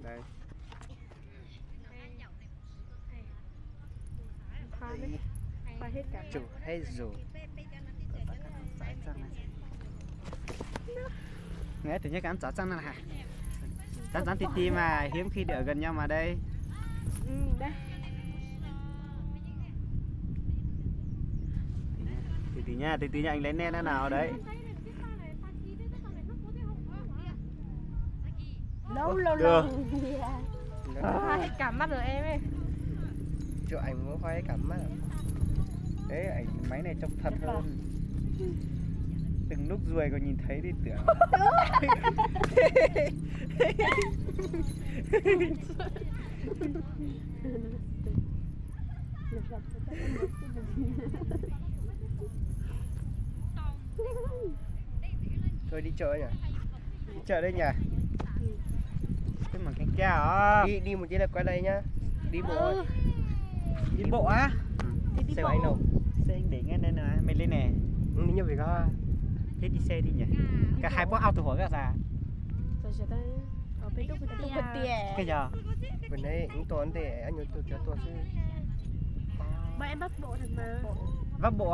đây. Khoai hết cả. Chủ hay rủ. Nghe tự nhiên cái ăn chó chăn này hả? Chăn chăn tí tí mà hiếm khi được ở gần nhau mà đây. Đây. Tí tí nha anh lấy nét nó nào đấy. Lâu. Khoai hết cả mắt rồi em ơi. Chỗ anh muốn khoai hết cả mắt. Đấy ảnh máy này trông thật hơn. Từng lúc ruồi còn nhìn thấy đi tưởng. Thôi đi chợ nhỉ? Đi chợ đây nhỉ? Cái mà cánh keo à? Đi một tí là quay đây nhá. Đi bộ. Đi bộ á? Xe của anh đâu? Xe anh để ngay đây nè, mày lên nè. Đi như vậy có. Thế đi xe đi nhỉ? Cả hai bác ao từ hồi ra sao? Rồi đây. Ở bên lúc người ta tung Cái giờ? Bên đây cũng toán để anh nhớ tôi chứ. Mà em bắt bộ thật mà. Vác bộ